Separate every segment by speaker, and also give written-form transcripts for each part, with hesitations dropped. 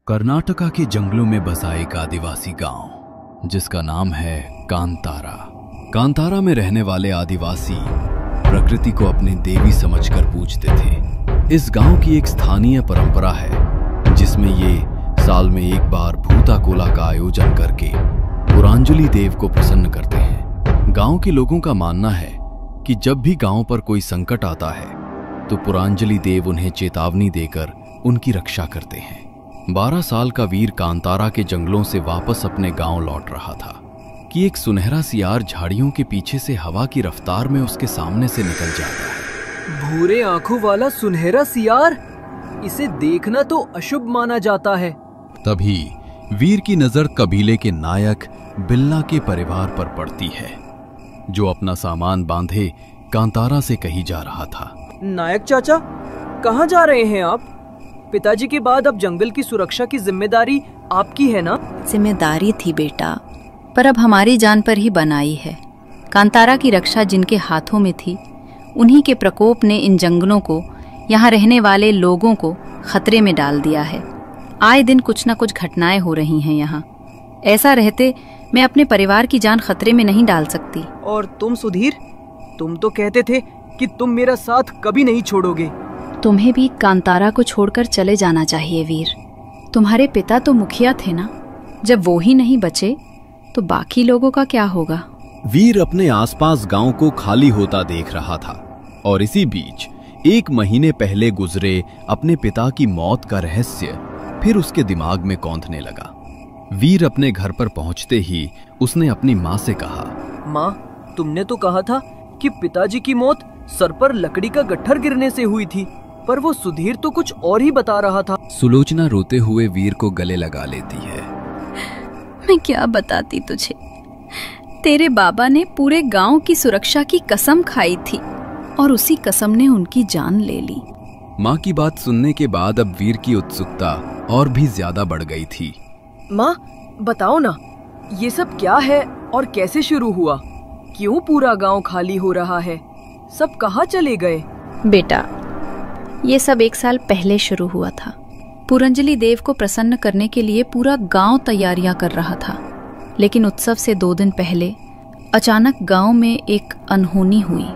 Speaker 1: कर्नाटका के जंगलों में बसा एक आदिवासी गांव जिसका नाम है कांतारा। कांतारा में रहने वाले आदिवासी प्रकृति को अपनी देवी समझकर पूजते थे। इस गांव की एक स्थानीय परंपरा है जिसमें ये साल में एक बार भूताकोला का आयोजन करके पुरांजलि देव को प्रसन्न करते हैं। गांव के लोगों का मानना है कि जब भी गांव पर कोई संकट आता है तो पुरांजलि देव उन्हें चेतावनी देकर उनकी रक्षा करते हैं। 12 साल का वीर कांतारा के जंगलों से वापस अपने गांव लौट रहा था कि एक सुनहरा सियार झाड़ियों के पीछे से हवा की रफ्तार में उसके सामने से निकल जाता है।
Speaker 2: भूरे आंखों वाला सुनहरा सियार, इसे देखना तो अशुभ माना जाता है।
Speaker 1: तभी वीर की नजर कबीले के नायक बिल्ला के परिवार पर पड़ती है जो अपना सामान बांधे कांतारा से कहीं जा रहा था।
Speaker 2: नायक चाचा, कहाँ जा रहे हैं आप? पिताजी के बाद अब जंगल की सुरक्षा की जिम्मेदारी आपकी है ना?
Speaker 3: जिम्मेदारी थी बेटा, पर अब हमारी जान पर ही बनाई है। कांतारा की रक्षा जिनके हाथों में थी, उन्हीं के प्रकोप ने इन जंगलों को, यहाँ रहने वाले लोगों को खतरे में डाल दिया है। आए दिन कुछ न कुछ घटनाएं हो रही हैं यहाँ। ऐसा रहते मैं अपने परिवार की जान खतरे में नहीं डाल सकती।
Speaker 2: और तुम सुधीर, तुम तो कहते थे कि तुम मेरा साथ कभी नहीं छोड़ोगे।
Speaker 3: तुम्हें भी कांतारा को छोड़कर चले जाना चाहिए वीर। तुम्हारे पिता तो मुखिया थे ना, जब वो ही नहीं बचे तो बाकी लोगों का क्या होगा?
Speaker 1: वीर अपने आसपास गांव को खाली होता देख रहा था और इसी बीच 1 महीने पहले गुजरे अपने पिता की मौत का रहस्य फिर उसके दिमाग में कौंधने लगा। वीर अपने घर पर पहुंचते ही उसने अपनी माँ से कहा,
Speaker 2: माँ, तुमने तो कहा था कि पिताजी की मौत सर पर लकड़ी का गट्ठर गिरने से हुई थी, पर वो सुधीर तो कुछ और ही बता रहा था।
Speaker 1: सुलोचना रोते हुए वीर को गले लगा लेती है।
Speaker 3: मैं क्या बताती तुझे, तेरे बाबा ने पूरे गांव की सुरक्षा की कसम खाई थी और उसी कसम ने उनकी जान ले ली।
Speaker 1: माँ की बात सुनने के बाद अब वीर की उत्सुकता और भी ज्यादा बढ़ गई थी।
Speaker 2: माँ, बताओ ना, ये सब क्या है और कैसे शुरू हुआ? क्यों पूरा गांव खाली हो रहा है? सब कहाँ चले गए?
Speaker 3: बेटा, ये सब 1 साल पहले शुरू हुआ था। पुरांजलि देव को प्रसन्न करने के लिए पूरा गांव तैयारियां कर रहा था, लेकिन उत्सव से 2 दिन पहले अचानक गांव में एक अनहोनी हुई।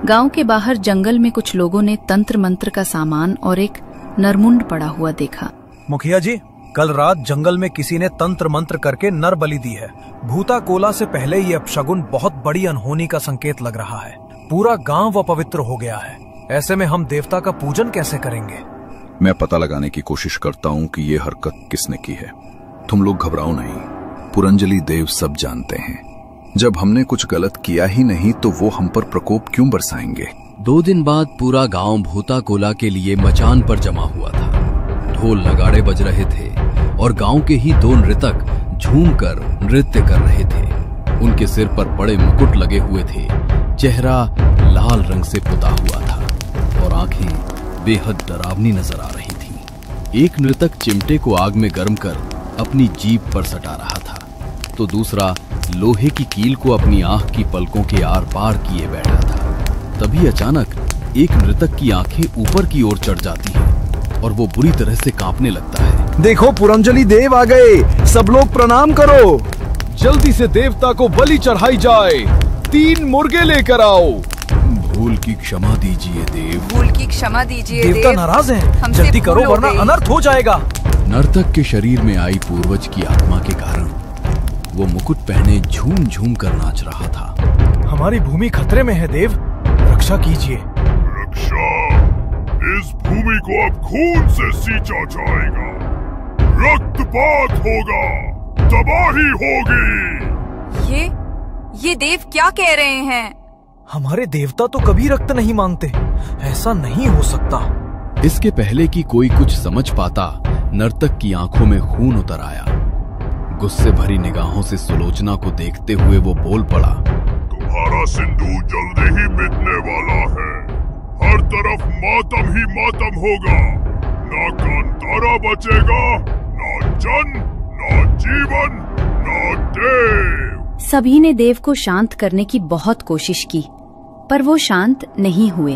Speaker 3: गांव के बाहर जंगल में कुछ लोगों ने तंत्र मंत्र का सामान और एक नरमुंड पड़ा हुआ देखा।
Speaker 4: मुखिया जी, कल रात जंगल में किसी ने तंत्र मंत्र करके नर बलि दी है। भूताकोला से पहले ये अपशगुन बहुत बड़ी अनहोनी का संकेत लग रहा है। पूरा गांव अपवित्र हो गया है। ऐसे में हम देवता का पूजन कैसे करेंगे?
Speaker 5: मैं पता लगाने की कोशिश करता हूँ कि ये हरकत किसने की है। तुम लोग घबराओ नहीं, पुरांजलि देव सब जानते हैं। जब हमने कुछ गलत किया ही नहीं तो वो हम पर प्रकोप क्यों बरसाएंगे?
Speaker 1: 2 दिन बाद पूरा गांव भूताकोला के लिए मचान पर जमा हुआ था। ढोल नगाड़े बज रहे थे और गांव के ही 2 नृतक झूमकर नृत्य कर रहे थे। उनके सिर पर बड़े मुकुट लगे हुए थे, चेहरा लाल रंग से पुता हुआ था और आंखें बेहद डरावनी नजर आ रही थीं। एक नृतक चिमटे को आग में गर्म कर अपनी जीभ पर सटा रहा था, तो दूसरा लोहे की कील को अपनी आंख की पलकों के आर पार किए बैठा था। तभी अचानक एक नृतक की आंखें ऊपर की ओर चढ़ जाती हैं और वो बुरी तरह से कांपने लगता है।
Speaker 6: देखो, पुरांजलि देव आ गए, सब लोग प्रणाम करो।
Speaker 7: जल्दी से देवता को बलि चढ़ाई जाए। 3 मुर्गे लेकर आओ।
Speaker 1: भूल की क्षमा दीजिए देव।
Speaker 8: भूल की क्षमा दीजिए देव।
Speaker 4: देवता नाराज हैं। जल्दी करो वरना अनर्थ हो जाएगा।
Speaker 1: नर्तक के शरीर में आई पूर्वज की आत्मा के कारण वो मुकुट पहने झूम झूम कर नाच रहा था।
Speaker 4: हमारी भूमि खतरे में है देव, रक्षा कीजिए।
Speaker 9: रक्षा? इस भूमि को अब खून से सींचा जाएगा, रक्तपात होगा, तबाही होगी।
Speaker 8: ये देव क्या कह रहे हैं?
Speaker 4: हमारे देवता तो कभी रक्त नहीं मांगते, ऐसा नहीं हो सकता।
Speaker 1: इसके पहले कि कोई कुछ समझ पाता, नर्तक की आंखों में खून उतर आया। गुस्से भरी निगाहों से सुलोचना को देखते हुए वो बोल पड़ा,
Speaker 9: तुम्हारा सिंदूर जल्दी ही मिटने वाला है। हर तरफ मातम ही मातम होगा। ना कांतारा बचेगा, ना जन, ना जीवन, ना देव।
Speaker 3: सभी ने देव को शांत करने की बहुत कोशिश की, पर वो शांत नहीं हुए।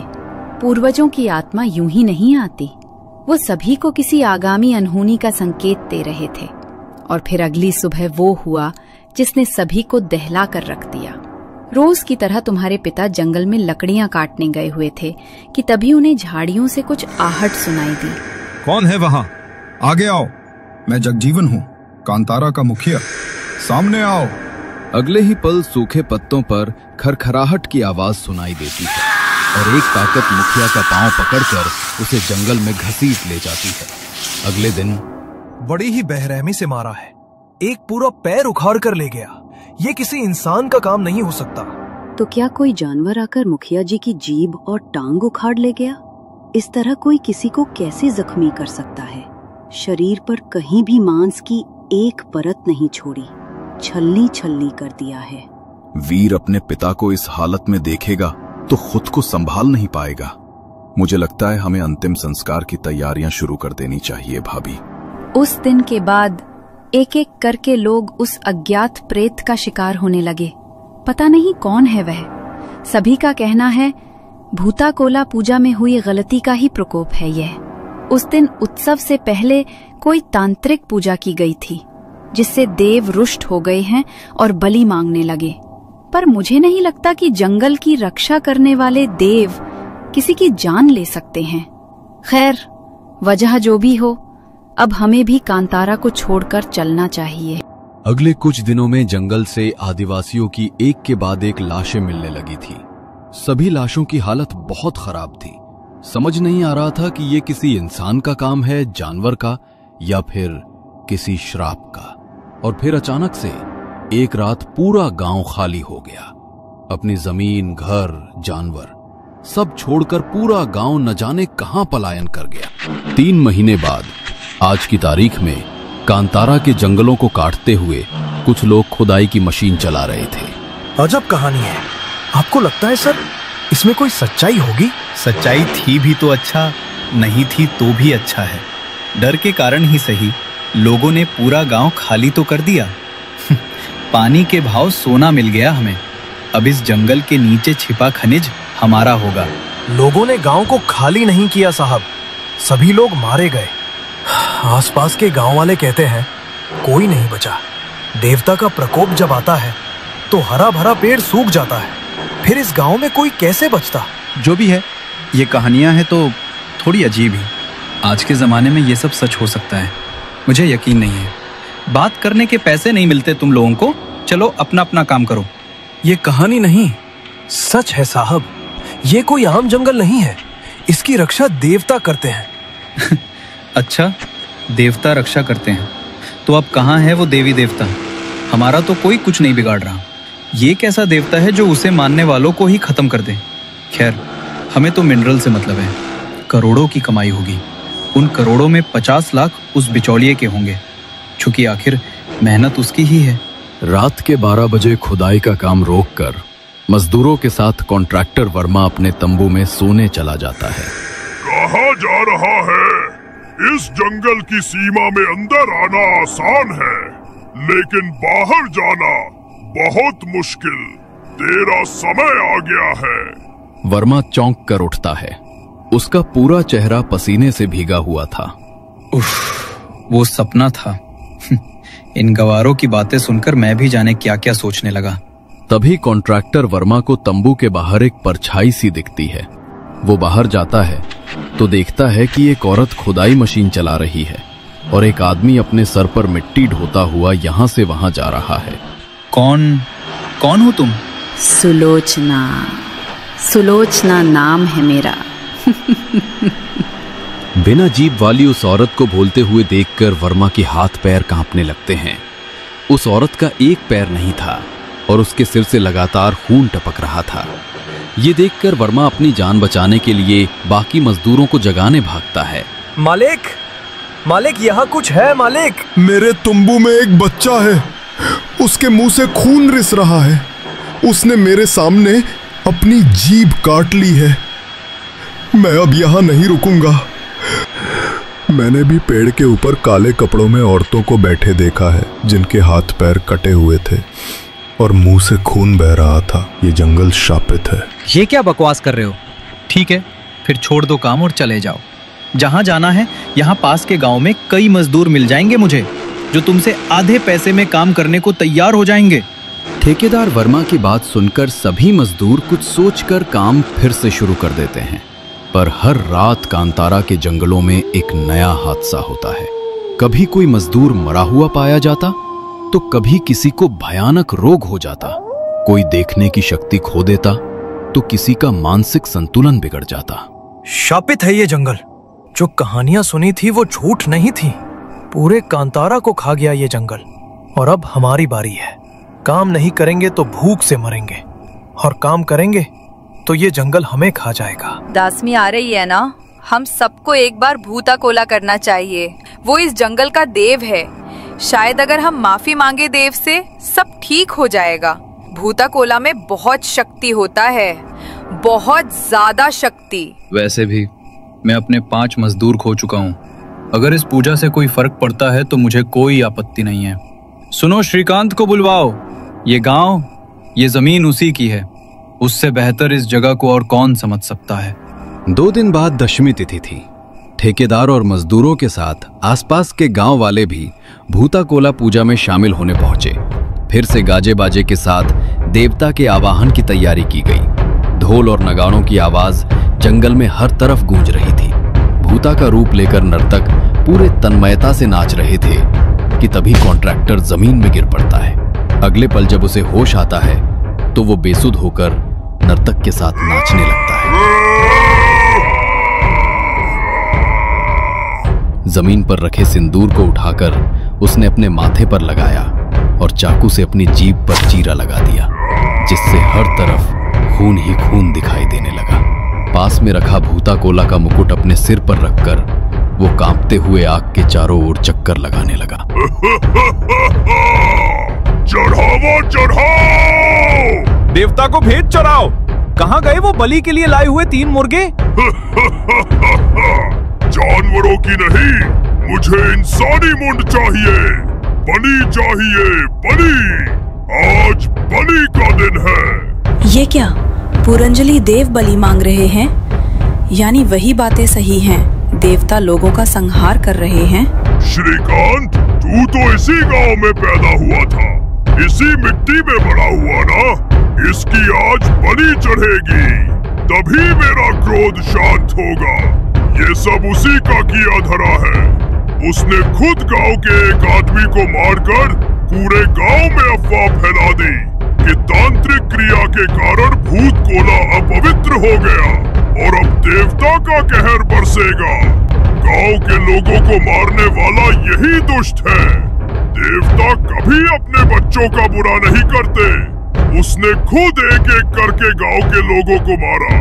Speaker 3: पूर्वजों की आत्मा यूं ही नहीं आती। वो सभी को किसी आगामी अनहोनी का संकेत दे रहे थे। और फिर अगली सुबह वो हुआ जिसने सभी को दहला कर रख दिया। रोज की तरह तुम्हारे पिता जंगल में लकड़ियां काटने गए हुए थे कि तभी उन्हें झाड़ियों से कुछ आहट सुनाई दी।
Speaker 10: कौन है वहां? आगे आओ। मैं जगजीवन हूँ, कांतारा का मुखिया। सामने आओ।
Speaker 1: अगले ही पल सूखे पत्तों पर खरखराहट की आवाज सुनाई देती है और एक ताकत मुखिया का पांव पकड़कर उसे जंगल में घसीट ले जाती है। अगले दिन
Speaker 4: बड़ी ही बेरहमी से मारा है। एक पूरा पैर उखाड़ कर ले गया। ये किसी इंसान का काम नहीं हो सकता।
Speaker 11: तो क्या कोई जानवर आकर मुखिया जी की जीभ और टांग उखाड़ ले गया? इस तरह कोई किसी को कैसे जख्मी कर सकता है? शरीर पर कहीं भी मांस की एक परत नहीं छोड़ी, छलनी छलनी कर दिया है।
Speaker 5: वीर अपने पिता को इस हालत में देखेगा तो खुद को संभाल नहीं पाएगा। मुझे लगता है हमें अंतिम संस्कार की तैयारियां शुरू कर देनी चाहिए भाभी।
Speaker 3: उस दिन के बाद एक एक करके लोग उस अज्ञात प्रेत का शिकार होने लगे। पता नहीं कौन है वह। सभी का कहना है भूताकोला पूजा में हुई गलती का ही प्रकोप है यह। उस दिन उत्सव से पहले कोई तांत्रिक पूजा की गई थी जिससे देव रुष्ट हो गए हैं और बलि मांगने लगे। पर मुझे नहीं लगता कि जंगल की रक्षा करने वाले देव किसी की जान ले सकते हैं। खैर, वजह जो भी हो, अब हमें भी कांतारा को छोड़कर चलना चाहिए।
Speaker 1: अगले कुछ दिनों में जंगल से आदिवासियों की एक के बाद एक लाशें मिलने लगी थी। सभी लाशों की हालत बहुत खराब थी। समझ नहीं आ रहा था कि ये किसी इंसान का काम है, जानवर का, या फिर किसी श्राप का। और फिर अचानक से एक रात पूरा गांव खाली हो गया। अपनी जमीन, घर, जानवर सब छोड़कर पूरा गांव न जाने कहां पलायन कर गया। 3 महीने बाद आज की तारीख में कांतारा के जंगलों को काटते हुए कुछ लोग खुदाई की मशीन चला रहे थे।
Speaker 4: अजब कहानी है। आपको लगता है सर इसमें कोई सच्चाई होगी?
Speaker 12: सच्चाई थी भी तो अच्छा, नहीं थी तो भी अच्छा है। डर के कारण ही सही लोगों ने पूरा गांव खाली तो कर दिया। पानी के भाव सोना मिल गया हमें। अब इस जंगल के नीचे छिपा खनिज हमारा होगा।
Speaker 4: लोगों ने गांव को खाली नहीं किया साहब, सभी लोग मारे गए। आसपास के गांव वाले कहते हैं कोई नहीं बचा। देवता का प्रकोप जब आता है तो हरा भरा पेड़ सूख जाता है, फिर इस गांव में कोई कैसे बचता?
Speaker 12: जो भी है, ये कहानियां हैं तो थोड़ी अजीब ही। आज के जमाने में ये सब सच हो सकता है, मुझे यकीन नहीं है। बात करने के पैसे नहीं मिलते तुम लोगों को, चलो अपना अपना काम करो।
Speaker 4: ये कहानी नहीं, सच है साहब। ये कोई आम जंगल नहीं है, इसकी रक्षा देवता करते हैं।
Speaker 12: अच्छा, देवता रक्षा करते हैं तो अब कहाँ है वो देवी देवता? हमारा तो कोई कुछ नहीं बिगाड़ रहा। ये कैसा देवता है जो उसे मानने वालों को ही खत्म कर दे? खैर, हमें तो मिनरल से मतलब है। करोड़ों की कमाई होगी। उन करोड़ों में 50 लाख उस बिचौलिए के होंगे, चूंकि आखिर मेहनत उसकी ही है।
Speaker 1: रात के 12 बजे खुदाई का काम रोककर मजदूरों के साथ कॉन्ट्रैक्टर वर्मा अपने तंबू में सोने चला जाता है।
Speaker 9: कहाँ जा रहा है? इस जंगल की सीमा में अंदर आना आसान है, लेकिन बाहर जाना बहुत मुश्किल। तेरा समय आ गया है।
Speaker 1: वर्मा चौंक कर उठता है। उसका पूरा चेहरा पसीने से भीगा हुआ था।
Speaker 12: उफ, वो सपना था। इन गवारों की बातें सुनकर मैं भी जाने क्या क्या सोचने लगा।
Speaker 1: तभी कॉन्ट्रैक्टर वर्मा को तंबू के बाहर एक परछाई सी दिखती है। वो बाहर जाता है तो देखता है कि एक औरत खुदाई मशीन चला रही है और एक आदमी अपने सर पर मिट्टी ढोता हुआ यहाँ से वहां जा रहा है।
Speaker 12: कौन हो तुम?
Speaker 3: सुलोचना। सुलोचना नाम है मेरा।
Speaker 1: बिना जीभ वाली उस औरत को बोलते हुए देखकर वर्मा के हाथ पैर कांपने लगते हैं। उस औरत का एक पैर नहीं था और उसके सिर से लगातार खून टपक रहा था। ये देखकर वर्मा अपनी जान बचाने के लिए बाकी मजदूरों को जगाने भागता है।
Speaker 4: मालिक, मालिक यहाँ कुछ है मालिक।
Speaker 7: मेरे तंबू में एक बच्चा है, उसके मुंह से खून रिस रहा है। उसने मेरे सामने अपनी जीभ काट ली है। मैं अब यहाँ नहीं रुकूंगा। मैंने भी पेड़ के ऊपर काले कपड़ों में औरतों को बैठे देखा है, जिनके हाथ पैर कटे हुए थे और मुंह से खून बह रहा था। ये जंगल शापित है।
Speaker 12: ये क्या बकवास कर रहे हो? ठीक है, फिर छोड़ दो काम और चले जाओ। जहां जाना है यहाँ पास के गांव में कई मजदूर मिल जाएंगे मुझे, जो तुमसे आधे पैसे में काम करने को तैयार हो जाएंगे।
Speaker 1: ठेकेदार वर्मा की बात सुनकर सभी मजदूर कुछ सोचकर काम फिर से शुरू कर देते हैं। पर हर रात कांतारा के जंगलों में एक नया हादसा होता है। कभी कोई मजदूर मरा हुआ पाया जाता, तो कभी किसी को भयानक रोग हो जाता। कोई देखने की शक्ति खो देता, तो किसी का मानसिक संतुलन बिगड़ जाता।
Speaker 4: शापित है ये जंगल। जो कहानियां सुनी थी वो झूठ नहीं थी। पूरे कांतारा को खा गया ये जंगल। और अब हमारी बारी है। काम नहीं करेंगे तो भूख से मरेंगे, और काम करेंगे तो ये जंगल हमें खा जाएगा।
Speaker 8: दासमी आ रही है ना, हम सबको एक बार भूता कोला करना चाहिए। वो इस जंगल का देव है। शायद अगर हम माफी मांगे देव से, सब ठीक हो जाएगा। भूता कोला में बहुत शक्ति होता है, बहुत ज्यादा शक्ति।
Speaker 12: वैसे भी मैं अपने 5 मजदूर खो चुका हूँ। अगर इस पूजा से कोई फर्क पड़ता है तो मुझे कोई आपत्ति नहीं है। सुनो, श्रीकांत को बुलवाओ। ये गांव, ये जमीन उसी की है। उससे बेहतर इस जगह को और कौन समझ सकता है।
Speaker 1: 2 दिन बाद दशमी तिथि थी। ठेकेदार और मजदूरों के साथ आसपास के गांव वाले भी भूता कोला पूजा में शामिल होने पहुंचे। फिर से गाजे बाजे के साथ देवता के आवाहन की तैयारी की गई। ढोल और नगाड़ों की आवाज जंगल में हर तरफ गूंज रही थी। भूता का रूप लेकर नर्तक पूरे तन्मयता से नाच रहे थे कि तभी कॉन्ट्रैक्टर जमीन में गिर पड़ता है। अगले पल जब उसे होश आता है तो वो बेसुध होकर नर्तक के साथ नाचने लगता है। जमीन पर रखे सिंदूर को उठाकर उसने अपने माथे पर लगाया और चाकू से अपनी जीभ पर चीरा लगा दिया, जिससे हर तरफ खून ही खून दिखाई देने लगा। पास में रखा भूता कोला का मुकुट अपने सिर पर रखकर वो कांपते हुए आग के चारों ओर चक्कर लगाने लगा।
Speaker 9: चढ़ाओ चढ़ाओ,
Speaker 4: देवता को भेद चढ़ाओ। कहाँ गए वो बलि के लिए लाए हुए 3 मुर्गे?
Speaker 9: जानवरों की नहीं, मुझे इंसानी मुंड चाहिए। बलि चाहिए, बलि। आज बलि का दिन है।
Speaker 13: ये क्या, पुरंजलि देव बलि मांग रहे हैं? यानी वही बातें सही हैं, देवता लोगों का संहार कर रहे हैं।
Speaker 9: श्रीकांत, तू तो इसी गांव में पैदा हुआ था, इसी मिट्टी में बड़ा हुआ ना। इसकी आज बलि चढ़ेगी, तभी मेरा क्रोध शांत होगा। ये सब उसी का किया धरा है। उसने खुद गांव के एक आदमी को मारकर पूरे गांव में अफवाह फैला दी कि तांत्रिक क्रिया के कारण भूत कोला अपवित्र हो गया और अब देवता का कहर बरसेगा। गांव के लोगों को मारने वाला यही दुष्ट है। देवता कभी अपने बच्चों का बुरा नहीं करते। उसने खुद एक एक करके गांव के लोगों को मारा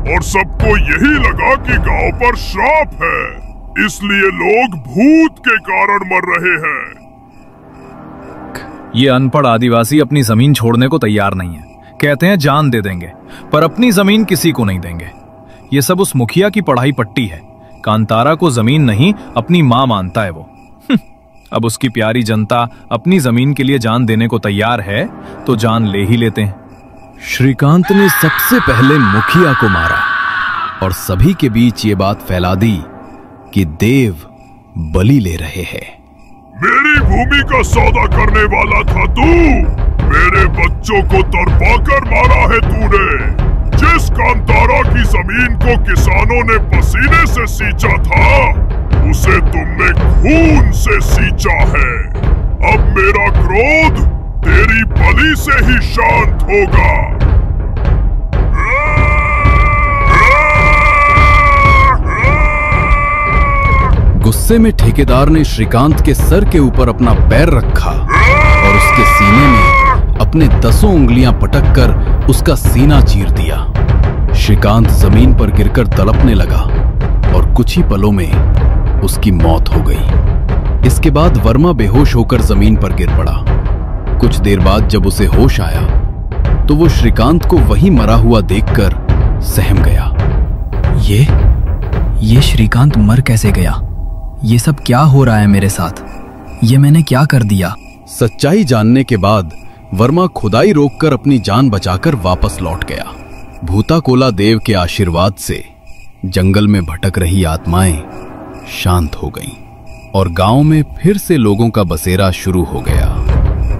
Speaker 9: और सबको यही लगा कि गांव पर श्राप है, इसलिए लोग भूत के कारण मर रहे हैं।
Speaker 14: ये अनपढ़ आदिवासी अपनी जमीन छोड़ने को तैयार नहीं है। कहते हैं जान दे देंगे, पर अपनी जमीन किसी को नहीं देंगे। ये सब उस मुखिया की पढ़ाई पट्टी है। कांतारा को जमीन नहीं, अपनी मां मानता है वो। अब उसकी प्यारी जनता अपनी जमीन के लिए जान देने को तैयार है तो जान ले ही लेते हैं।
Speaker 1: श्रीकांत ने सबसे पहले मुखिया को मारा और सभी के बीच ये बात फैला दी कि देव बलि ले रहे हैं।
Speaker 9: मेरी भूमि का सौदा करने वाला था तू। मेरे बच्चों को तरपाकर मारा है तूने। जिस कांतारा की जमीन को किसानों ने पसीने से सींचा था, उसे तुमने खून से सींचा है। अब मेरा क्रोध तेरी बलि से ही शांत होगा।
Speaker 1: गुस्से में ठेकेदार ने श्रीकांत के सर के ऊपर अपना पैर रखा और उसके सीने में अपने 10 उंगलियां पटक कर उसका सीना चीर दिया। श्रीकांत जमीन पर गिरकर तड़पने लगा और कुछ ही पलों में उसकी मौत हो गई। इसके बाद वर्मा बेहोश होकर जमीन पर गिर पड़ा। कुछ देर बाद जब उसे होश आया तो वो श्रीकांत को वहीं मरा हुआ देखकर सहम गया।
Speaker 12: ये श्रीकांत मर कैसे गया? ये सब क्या हो रहा है मेरे साथ? ये मैंने क्या कर दिया?
Speaker 1: सच्चाई जानने के बाद वर्मा खुदाई रोककर अपनी जान बचाकर वापस लौट गया। भूता कोला देव के आशीर्वाद से जंगल में भटक रही आत्माएं शांत हो गईं और गांव में फिर से लोगों का बसेरा शुरू हो गया।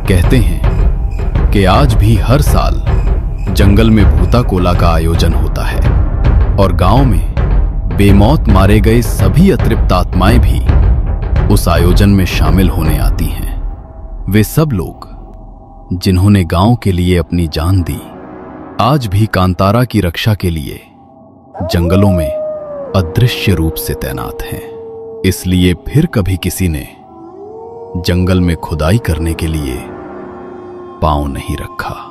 Speaker 1: कहते हैं कि आज भी हर साल जंगल में भूता कोला का आयोजन होता है और गांव में बेमौत मारे गए सभी अतृप्त आत्माएं भी उस आयोजन में शामिल होने आती हैं। वे सब लोग जिन्होंने गांव के लिए अपनी जान दी, आज भी कांतारा की रक्षा के लिए जंगलों में अदृश्य रूप से तैनात हैं। इसलिए फिर कभी किसी ने जंगल में खुदाई करने के लिए पांव नहीं रखा।